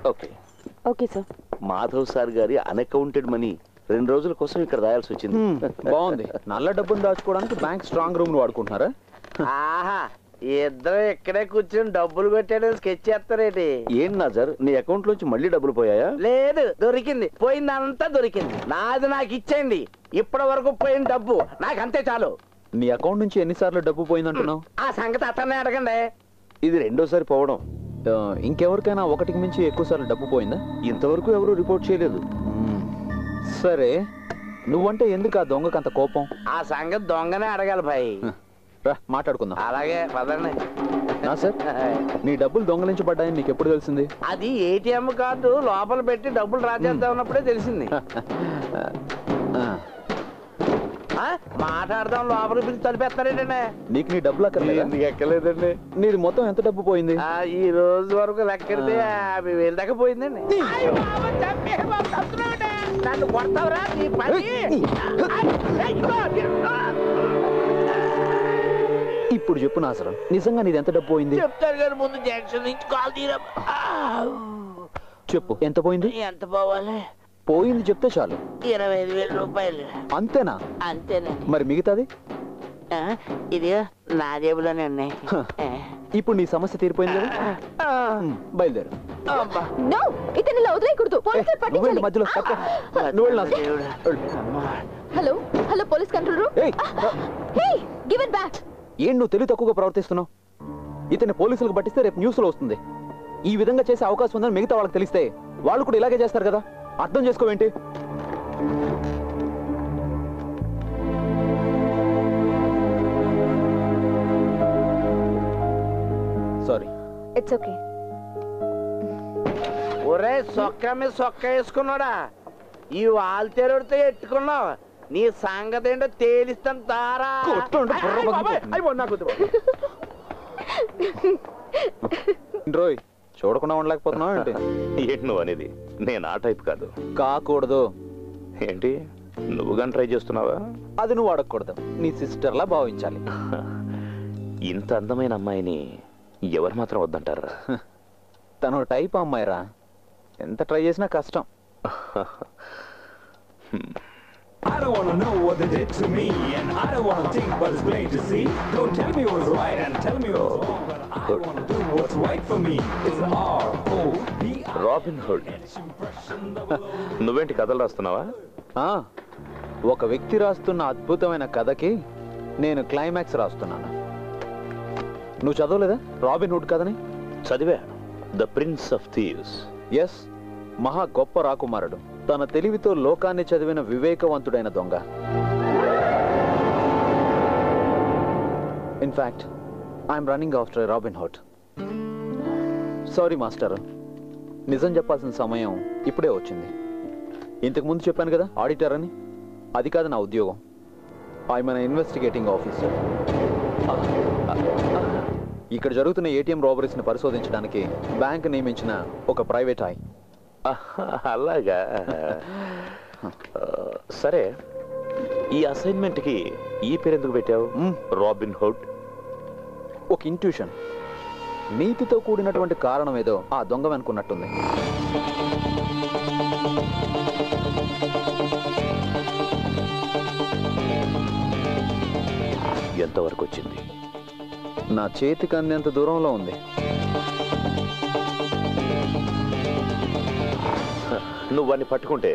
Okay okay sir. Madhav sir గారి unaccounted money 2 రోజుల కోసం ఇక్కడ రాయాల్సి వచ్చింది. బాగుంది. నల్ల డబ్బును దాచుకోవడానికి బ్యాంక్ స్ట్రాంగ్ రూమ్ వాడుకుంటున్నారా? ఆహా, ఇద్దరు ఇక్కడే కూర్చొని డబ్బులు కొట్టాడు స్కెచ్ చేస్తారేటి? ఏం నాజర్, నీ అకౌంట్ లోంచి మళ్ళీ డబ్బులు పోయాయా? లేదు, దొరికింది. పోయిందంతా దొరికింది. నాది నాకు ఇచ్చేయండి. ఇప్పటి వరకు పోయిన డబ్బు నాకు అంతే చాలు. నీ అకౌంట్ నుంచి ఎన్నిసార్లు డబ్బు పోయిందంటున్నావు? ఆ సంగతి అతన్నే అడగండి. ఇది రెండోసారి పోవడం. ఇంకెవరికైనా ఒకటికి మించి ఎక్కువ సార్లు డబ్బు పోయిందా? ఇంతవరకు ఎవరు రిపోర్ట్ చేయలేదు. సరే, నువ్వంటే ఎందుకు ఆ దొంగకు అంత కోపం? ఆ సంగతి దొంగనే అడగాలి భాయ్. రా మాట్లాడుకుందాం. అలాగే పదండి. నా సార్, నీ డబ్బులు దొంగలించబడ్డాయని నీకు ఎప్పుడు తెలిసింది? అది ఏటీఎం కార్డు లోపల పెట్టి డబ్బులు డ్రా చేద్దాం ఉన్నప్పుడే తెలిసింది. మాట్లాడదాం, లోపల పిలిచి తలిపేస్తారేటండి. నీకు నీ డబ్బులు ఎక్కలేదండి. నీది మొత్తం ఎంత డబ్బు పోయింది? ఈ రోజు వరకు లెక్కెడితే 50,000 దాకా పోయిందండి. నన్ను కొడతావురా నీ పని. ఇప్పుడు చెప్పు నాసరం, నిజంగా నీది ఎంత డబ్బు పోయింది? చెప్తారు కానీ ముందు జంక్షన్ నుంచి కాల్ తీరా. చెప్పు, ఎంత పోయింది? ఎంత పోవాలి? పోయింది చెప్తే చాలు. 25,000 రూపాయలు. అంతేనా? అంతేనండి. మరి మిగతాది? ఇది నా జేబులోనే ఉన్నాయి. ఇప్పుడు నీ సమస్య తీరిపోయింది కదా, బయలుదేరు. మధ్యలో hello hello, police control room. Give it back. ఏం నువ్వు తెలివి తక్కువగా ప్రవర్తిస్తున్నావు? ఇతన్ని పోలీసులకు పట్టిస్తే రేపు న్యూస్ లో వస్తుంది. ఈ విధంగా చేసే అవకాశం ఉందని మిగతా వాళ్ళకి తెలిస్తే వాళ్ళు కూడా ఇలాగే చేస్తారు కదా. అర్థం చేసుకోవేంటి? సారీ. It's okay. ఒరే సొక్క మీద సొక్క వేసుకున్నాడా? ఈ వాల్తేరుడితో ఎట్టుకున్నావు. నీ సంగతి ఏంటో తేలిస్తాను తారా. రోయ్, చూడకుండా ఉండలేకపోతున్నావు ఏంటి? ఏంటి నువ్వు అనేది? నేను ఆ టైప్ కాదు. కాకూడదు. ఏంటి నువ్వు కానీ ట్రై చేస్తున్నావా? అది నువ్వు అడగకూడదు, నీ సిస్టర్లా భావించాలి. ఇంత అందమైన అమ్మాయిని ఎవరు మాత్రం వద్దంటారా? తను టైప్ అమ్మాయిరా, ఎంత ట్రై చేసినా కష్టం. I don't wanna know what they did to me, and I don't wanna think, but it's plain to see. Don't tell me what's right and tell me what's wrong, but I wanna do what's right for me. It's R-O-B. Robin hood. నువ్వేంటి కథలు రాస్తున్నావా? ఒక వ్యక్తి రాస్తున్న అద్భుతమైన కథకి నేను climax రాస్తున్నాను. నువ్వు చదవలేదా రాబిన్ హుడ్ కథని? చదివా. The prince of thieves. Yes, మహా గొప్ప రాకుమారుడు, తన తెలివితో లోకాన్ని చదివిన వివేకవంతుడైన దొంగ. In fact I'm running after Robin Hood. Sorry master, నిజం చెప్పాల్సిన సమయం ఇప్పుడే వచ్చింది. ఇంతకు ముందు చెప్పాను కదా ఆడిటర్ అని. అది కాదు నా ఉద్యోగం. I'm an investigating officer. ఇక్కడ జరుగుతున్న ఏటీఎం రాబరీస్ని పరిశోధించడానికి బ్యాంక్ నియమించిన ఒక ప్రైవేట్ ఐ. అలాగా? సరే, ఈ అసైన్మెంట్కి ఈ పేరు ఎందుకు పెట్టావు? Robin hood. ఒక ఇంట్యూషన్, నీతితో కూడినటువంటి కారణం ఏదో ఆ దొంగ అనుకున్నట్టుంది. ఎంతవరకు వచ్చింది? నా చేతికి అందేంత దూరంలో ఉంది. నువ్వు వాడిని పట్టుకుంటే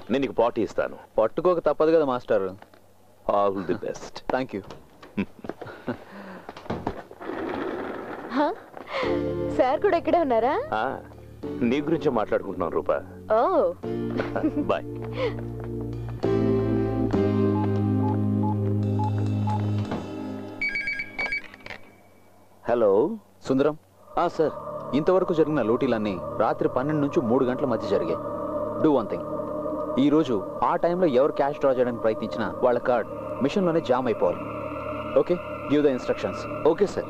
నేను నీకు పార్టీ ఇస్తాను. పట్టుకోక తప్పదు కదా master. All the best. Thank you. Sir కూడా ఇక్కడే ఉన్నారా? నీ గురించి మాట్లాడుకుంటున్నాను రూపా. ఓ బాయ్. హలో సుందరం. సార్, ఇంతవరకు జరిగిన లూటీలన్నీ రాత్రి 12 నుంచి 3 గంటల మధ్య జరిగాయి. డూ వన్ థింగ్, ఈరోజు ఆ టైంలో ఎవరు క్యాష్ డ్రా చేయడానికి ప్రయత్నించినా వాళ్ళ కార్డ్ మిషన్లోనే జామ్ అయిపోవాలి. Okay, give the instructions. Okay sir.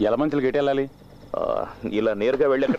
Yelamanchili gate వెళ్ళాలి? ఇలా నేరుగా వెళ్ళాక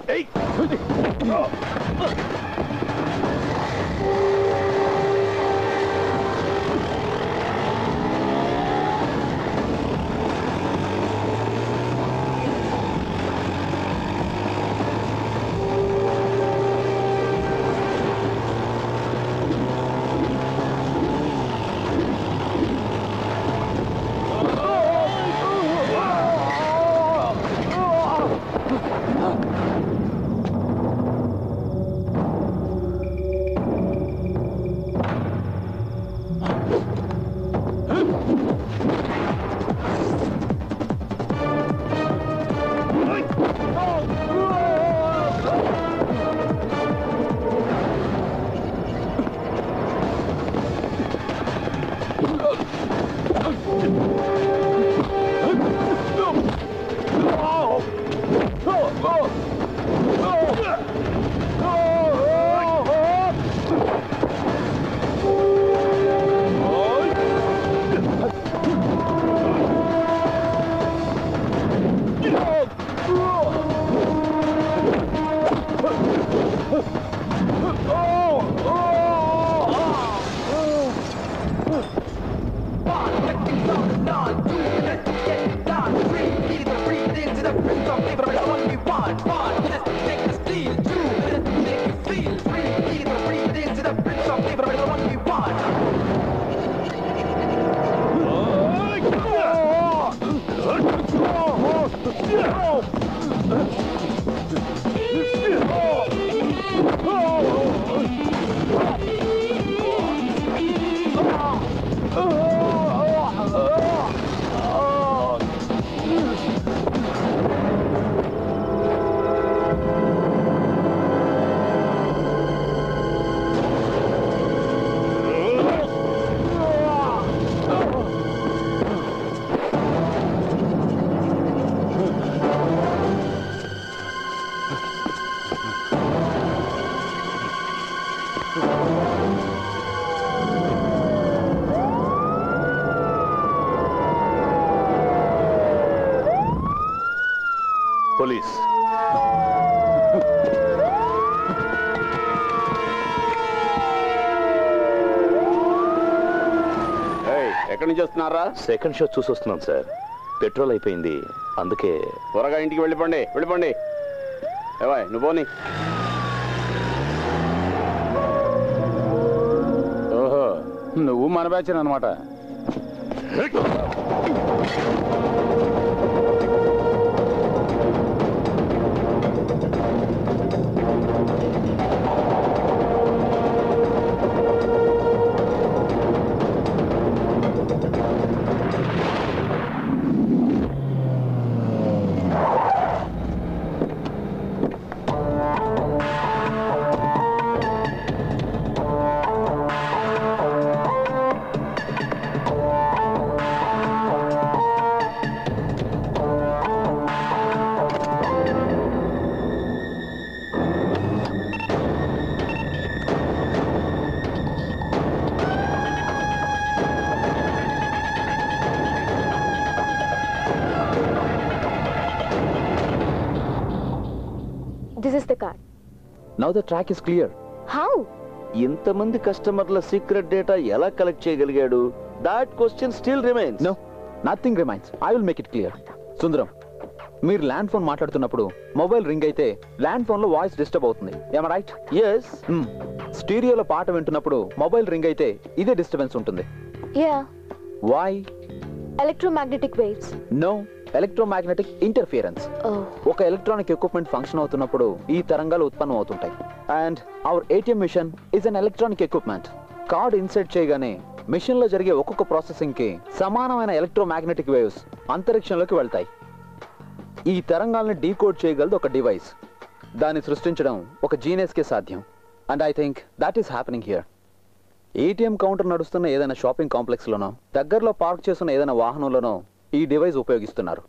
పోలీస్. ఎక్కడి నుంచి వస్తున్నారా? సెకండ్ షో చూసి వస్తున్నాం సార్. పెట్రోల్ అయిపోయింది, అందుకే. త్వరగా ఇంటికి వెళ్ళిపోండి, వెళ్ళిపోండి. ఏవా నువ్వు పోనీ. ఓహో, నువ్వు మన బ్యాచ్ అనమాట. This is the car. Now the track is clear. How? ఇంతమంది కస్టమర్ల సీక్రెట్ డేటా ఎలా కలెక్ట్ చేయగలిగాడు? That question still remains. No, nothing remains. I will make it clear. Sundaram, మీరు ల్యాండ్ ఫోన్ మాట్లాడుతున్నప్పుడు మొబైల్ రింగ్ అయితే ల్యాండ్ ఫోన్ లో voice disturb అవుతుంది. ఏమ రైట్? ఎస్. స్టీరియోలో పాట వింటున్నప్పుడు మొబైల్ రింగ్ అయితే ఇదే డిస్టర్బెన్స్ ఉంటుంది. Yeah. Why? Electromagnetic waves. No, electromagnetic interference. Oh. ఒక ఎలక్ట్రానిక్ ఎక్విప్మెంట్ ఫంక్షన్ అవుతున్నప్పుడు ఈ తరంగాలు ఉత్పన్నం అవుతుంటాయి. And our ATM machine is an electronic equipment. Card insert చేయగానే మిషన్ లో జరిగే ఒక్కొక్క ప్రాసెసింగ్ కి సమానమైన ఎలక్ట్రోమాగ్నెటిక్ వేవ్స్ అంతరిక్షంలోకి వెళ్తాయి. ఈ తరంగాల్ని డీకోడ్ చేయగలదు ఒక డివైస్. దాన్ని సృష్టించడం ఒక జీనియస్ కే సాధ్యం. And I think that is happening here. ATM counter నడుస్తున్న ఏదైనా షాపింగ్ కాంప్లెక్స్ లోనో, దగ్గరలో పార్క్ చేస్తున్న ఏదైనా వాహనంలోనో ఈ డివైస్ ఉపయోగిస్తున్నారు.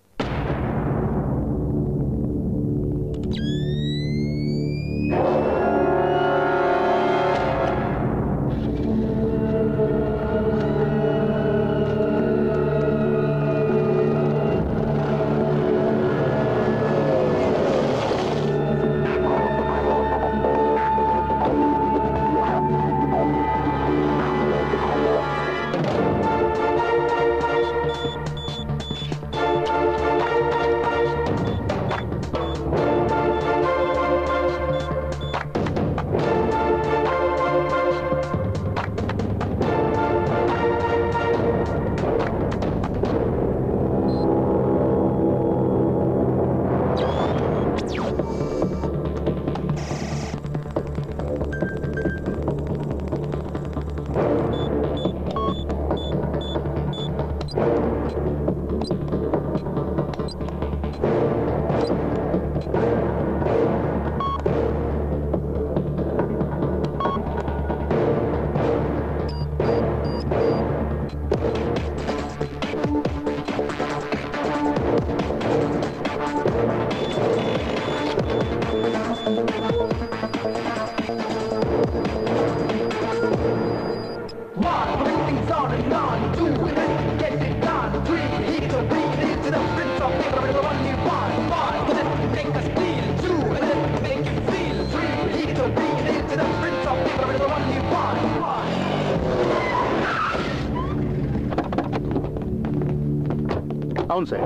అవును సార్,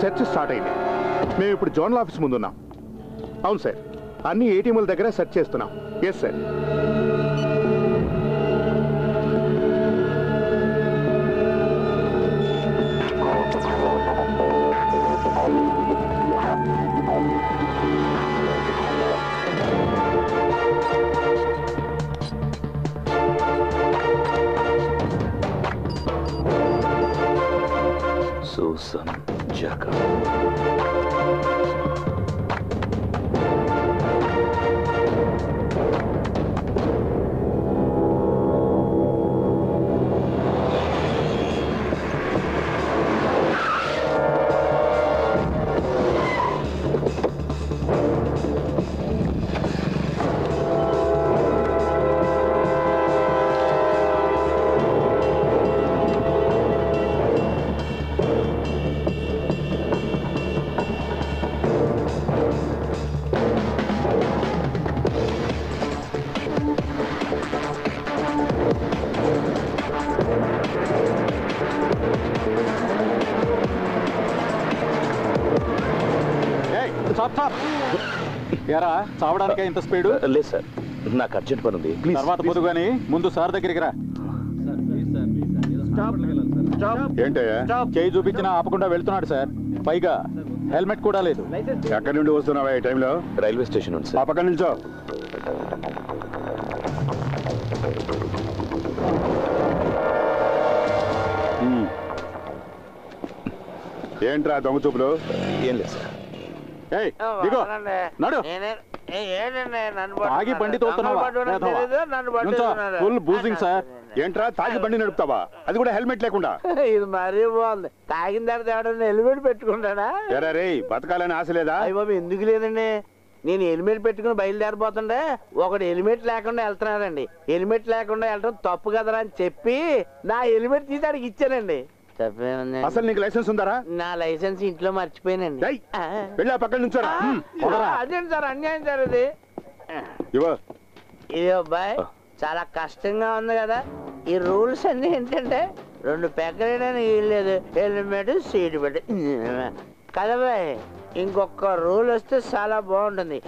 సెర్చ్ స్టార్ట్ అయింది. మేము ఇప్పుడు జోనల్ ఆఫీస్ ముందున్నాం. అవును సార్, అన్ని ఏటీఎంల దగ్గర సెర్చ్ చేస్తున్నాం. Yes sir. Susan Jacob. ఎరా చావడానికే ఇంత స్పీడు? లేదు సార్, నాకు అర్జెంట్ పని ఉంది. తర్వాత పొద్దు కానీ ముందు సార్ దగ్గరికి రా. ఏంటయ్యా? చేయి చూపించినా ఆపకుండా వెళ్తున్నాడు సార్. పైగా హెల్మెట్ కూడా లేదు. ఎక్కడి నుండి వస్తున్నావా ఈ టైంలో? రైల్వే స్టేషన్ ఉంది ఆ సార్. పక్కన నిల్చో. ఏంట్రా దొంగ చూపులు? ఏం లేదు సార్. ఏయ్, దిగో. నడు. తాగి బండి తోస్తున్నావా? Full boozing sir. ఏంట్రా తాగి బండి నడుపుతావా? అది కూడా హెల్మెట్ లేకుండా? ఇది మరీ బాగుంది. తాగిన తర్వాత ఎవడన్నా హెల్మెట్ పెట్టుకుంటాడా? ఎరా రే, బతకాలని ఆశ లేదా? అయ్య బాబు, ఎందుకు లేదండి. నేను హెల్మెట్ పెట్టుకుని బయలుదేరిపోతుండే ఒకడు హెల్మెట్ లేకుండా వెళ్తున్నాడండి. హెల్మెట్ లేకుండా వెళ్ళడం తప్పు కదరా అని చెప్పి నా హెల్మెట్ తీసి ఆడికి ఇచ్చానండి. అసలు నీకు లైసెన్స్ ఉందారా? నా లైసెన్స్ ఇంట్లో మర్చిపోయానండి. వెళ్ళి ఆ పక్కన నుంచోరా. అదేంటి సార్, అన్యాయం సార్ ఇది. ఇది అబ్బాయి చాలా కష్టంగా ఉంది కదా. ఈ రూల్స్ అన్ని ఏంటంటే 2 పెగ్గలేయడానికి వీల్లేదు, హెల్మెట్ సీట్ పెట్టి కదా బాయ్. ఇంకొక రూల్ వస్తే చాలా బాగుంటుంది.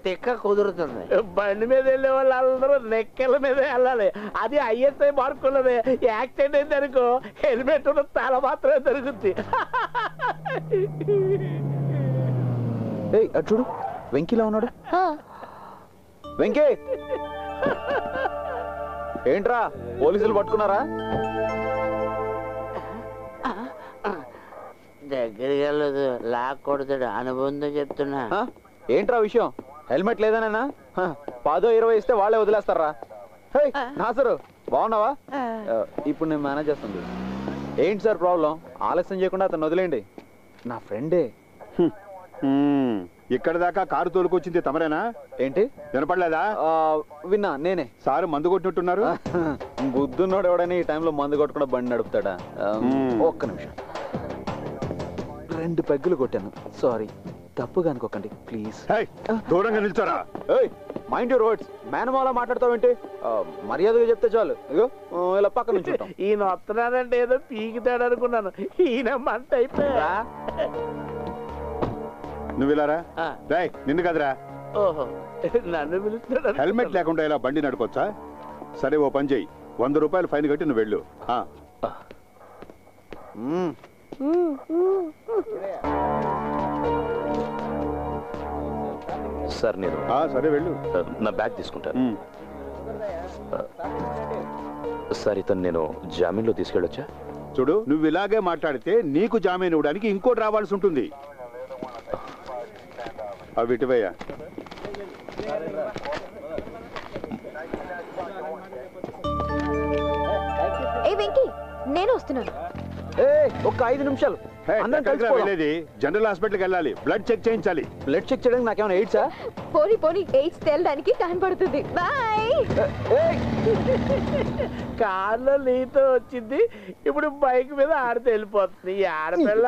తిక్క కుదురుతుంది. బండి మీద వెళ్ళే వాళ్ళు అందరూ నెక్కల మీద వెళ్ళాలి. అది ఐఎస్ఐ మార్కున్నది. యాక్సిడెంట్ అయింది అనుకో, హెల్మెట్ ఉన్న తల మాత్రమే దొరుకుద్ది. చూడు, వెంకీలా ఉన్నాడు. వెంకీ, ఏంట్రా పోలీసులు పట్టుకున్నారా? దగ్గరికి వెళ్ళదు, లాక్కొడతాడు. అనుబంధం చెప్తున్నా. ఏంట్రా విషయం? హెల్మెట్ లేదనేనా? 10-20 ఇస్తే వాళ్ళే వదిలేస్తారా? నాసరు, బాగున్నావా? ఇప్పుడు నేను మేనేజ్ చేస్తుంది. ఏంటి సార్ ప్రాబ్లం? ఆలస్యం చేయకుండా అతను వదిలేండి. నా ఫ్రెండే. ఇక్కడ దాకా కారు తోలుకొచ్చింది తమరేనా? ఏంటి వినపడలేదా? విన్నా, నేనే. సారు మందు కొట్టినట్టున్నారు. బుద్ధున్నోడు ఎవడని ఈ టైంలో మందు కొట్టకుండా బండి నడుపుతాడా? ఒక్క నిమిషం. 2 పెగ్గులు కొట్టాను. సారీ, తప్పుగా అనుకోకండి ప్లీజ్. దూరంగా నిల్చోరా. Mind your words. మేనమాల మాట్లాడతావేంటి? మర్యాదగా చెప్తే చాలు. ఇగో ఇలా పక్క నుంచి ఈయన వస్తున్నాడంటే ఏదో పీకితాడు అనుకున్నాను. ఈయన మంట అయిపోయా. నువ్వు ఇలారా. నిన్ను కదరా. ఓహో, నన్ను పిలుస్తాడు. హెల్మెట్ లేకుండా ఇలా బండి నడపొచ్చా? సరే, ఓ పని చెయ్యి. 100 రూపాయలు ఫైన్ కట్టి నువ్వు వెళ్ళు. సార్ నేను సరే వెళ్ళు. నా బ్యాగ్ తీసుకుంటాను. సార్, ఇతను నేను జామీన్లో తీసుకెళ్ళొచ్చా? చూడు, నువ్వు ఇలాగే మాట్లాడితే నీకు జామీన్ ఇవ్వడానికి ఇంకోటి రావాల్సి ఉంటుంది. అవి ఇటువయ్యా. ఏ వెంకీ, నేను వస్తున్నాను. ఒక్క 5 నిమిషాలు. అందరం కలిసి వెళ్ళేది జనరల్ హాస్పిటల్కి వెళ్ళాలి, బ్లడ్ చెక్ చేయించాలి. బ్లడ్ చెక్ చేయడానికి నాకేమైనా ఎయిడ్సా? పోనీ పోనీ ఎయిడ్స్ తేలడానికి టైం పడుతుంది. బాయ్. కార్లో నీతో వచ్చింది, ఇప్పుడు బైక్ మీద ఆడితే వెళ్ళిపోతుంది. ఈ ఆడపిల్ల